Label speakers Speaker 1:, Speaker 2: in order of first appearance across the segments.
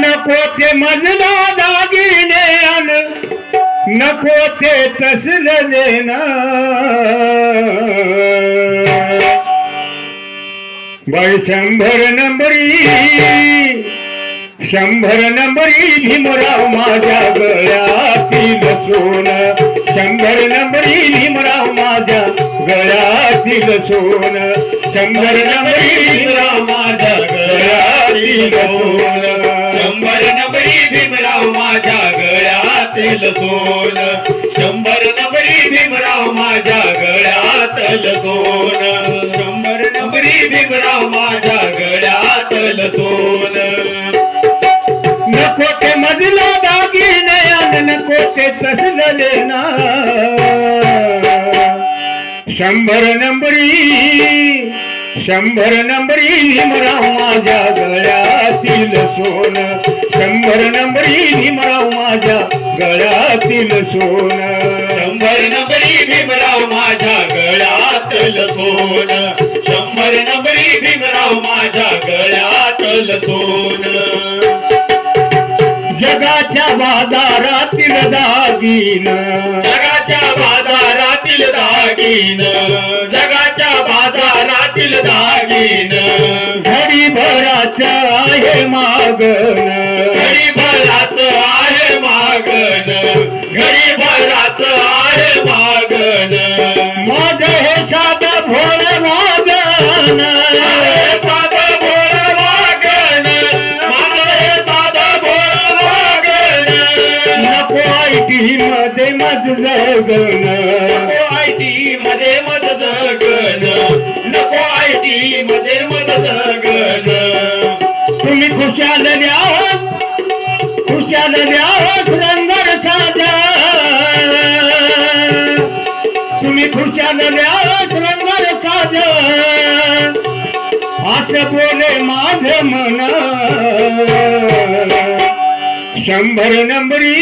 Speaker 1: नको ते मजला दागिने अन नको ते तसलं लेणं बाई 100 नंबरी 100 नंबरी भीमराव माझ्या गळ्यातील सोनं 100 नंबरी भीमराव माझ्या गळ्यातील सोनं 100 नंबरी भीमराव माझ्या गळ्यातील सोनं
Speaker 2: 100 नंबरी भीमराव माझ्या गळ्यातील सोनं 100 नंबरी भीमराव माझ्या गळ्यातील सोनं 100 नंबरी भीमराव माझ्या गळ्यातील सोनं
Speaker 1: नको ते मजला दागिने अन नको ते तसलं लेणं 100 नंबरी 100 नंबरी भीमराव माझ्या गळ्यातील सोनं 100 नंबरी भीमराव माझ्या गळ्यातील सोनं
Speaker 2: 100 नंबरी भीमराव माझ्या गळ्यातील सोनं 100 नंबरी भीमराव माझ्या गळ्यातील सोनं
Speaker 1: जगाच्या बाजारातील दागिन
Speaker 2: जगाच्या बाजारातील दागिन जगाच्या बाजारातील दागिन
Speaker 1: घडीभराचं आहे मागण
Speaker 2: घडीभराचं आहे मागण घडीभराचं आहे मागण
Speaker 1: माझं हे साधं भोळं मागण
Speaker 2: साधं भोळं मागण माझं हे साधं भोळं मागण
Speaker 1: नको आयटी मध्ये मज जगण
Speaker 2: नको आयटी मध्ये मत जगन नको आयटी मध्ये मत जगन
Speaker 1: तुम्ही खुशाल द्यावस रंगर साजा तुम्ही खुशाल द्यावस रंगर साजा असं बोले माझं मन 100 नंबरी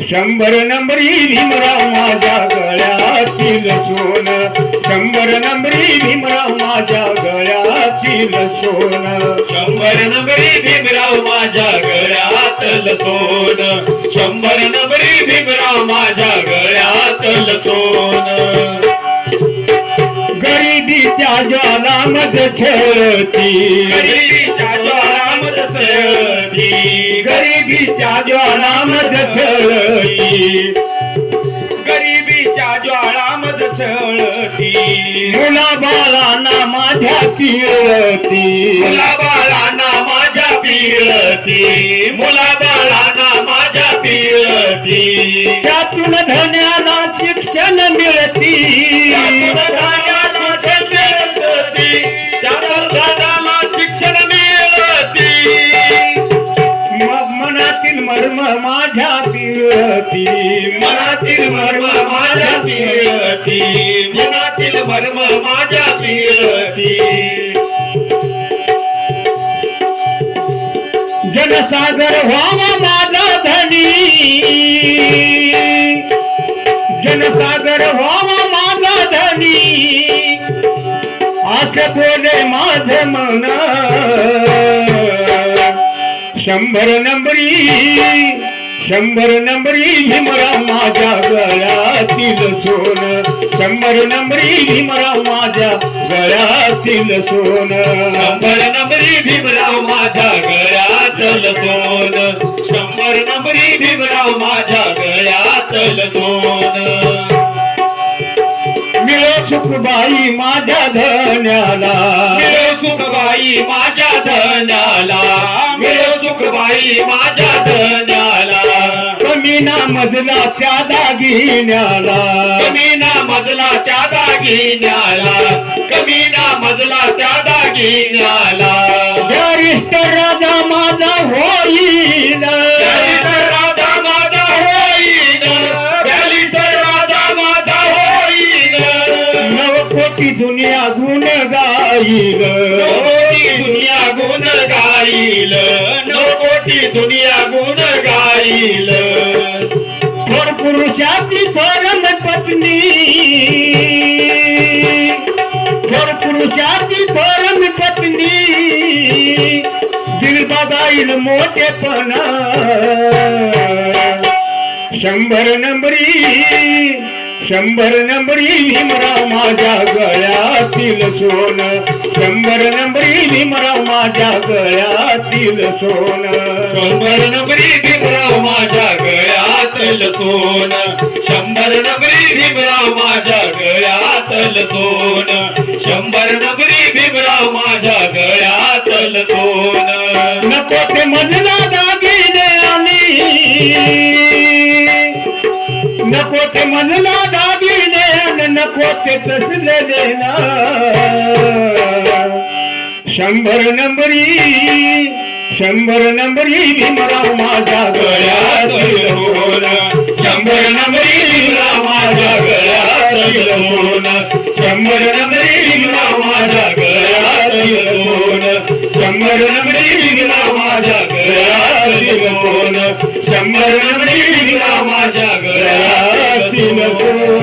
Speaker 1: 100 नंबरी भीमराव माझ्या गळ्यातील सोनं 100 नंबरी भीमराव माझ्या गळ्यातील सोनं
Speaker 2: 100 नंबरी भीमराव माझ्या गळ्यातल सोन 100 नंबरी भीमराव माझ्या गळ्यातल सोन
Speaker 1: गरिबीच्या ज्वालामध्ये छळती
Speaker 2: गरिबीच्या ज्वालामध्ये सळती
Speaker 1: गरिबीच्या ज्वालामध्ये छळती
Speaker 2: गरिबीच्या ज्वालामध्ये सळती
Speaker 1: मुलाबाळांना माझ्या पिळती
Speaker 2: मुलाबाळांना माझ्या पिळती मुलाबाळांना माझ्या पिळती
Speaker 1: त्यातून धन्याला शिक्षण मिळती
Speaker 2: शिक्षण मिळती
Speaker 1: मनातील मर्म माझ्या पिळती
Speaker 2: मनातील मर्म माझ्या पिळती मनातील मर्म माझ्या पिळती
Speaker 1: जनसागर व्हावा माझा धनी जनसागर व्हावा माझा धनी असं बोले माझं मन 100 नंबरी 100 नंबरी भीमराव माझ्या गळ्यातील सोनं 100 नंबरी भीमराव माझ्या गळ्यातील सोनं
Speaker 2: 100 नंबरी भीमराव माझ्या गळ्यातल सोन 100 नंबरी भीमराव माझ्या गळ्यातल सोन
Speaker 1: मिळो सुखबाई माझ्या धन्याला
Speaker 2: मिळो सुखबाई माझ्या धन्याला मिळो सुखबाई माझ्या धन्याला
Speaker 1: कमी ना मजला त्या दागिन्याला
Speaker 2: कमी ना मजला त्या दागिन्याला कमी ना मजला त्या दागिन्याला
Speaker 1: बॅरिस्टर राजा माझा होईल
Speaker 2: राजा माझा होईन बॅरिस्टर राजा माझा होईन
Speaker 1: 9 कोटी दुनिया गुण गाईल
Speaker 2: कोटी दुनिया गुण गाईल 9 कोटी दुनिया गुण गाईल
Speaker 1: थोर पुरुषाची थोरम पत्नी थोर पुरुषाची थोरम पत्नी दिलबागाई होईल मोठेपणा 100 नंबरी भीमराव माझ्या गळ्यातील सोन 100 नंबरी भीमराव माझ्या गळ्यातील सोन
Speaker 2: 100 नंबरी भीमराव माझ्या गळ्यातल सोन 100 नंबरी भीमराव माझ्या गळ्यातल सोन 100 नंबरी भीमराव माझ्या गळ्यातल सोन
Speaker 1: नको ते मजला दागिने आणि नको ते मजला दागिने आणि नको ते तसलेले ना 100 नंबरी भीमराव माझ्या गळ्यातील सोन
Speaker 2: 100 नंबरी भीमराव माझ्या गळ्यातल सोन 100 नंबरी भीमराव माझ्या गळ्यातल सोन 100 नंबरी भीमराव माझ्या गळ्यातल सोन 100 नंबरी भीमराव माझ्या गळ्यातल सोन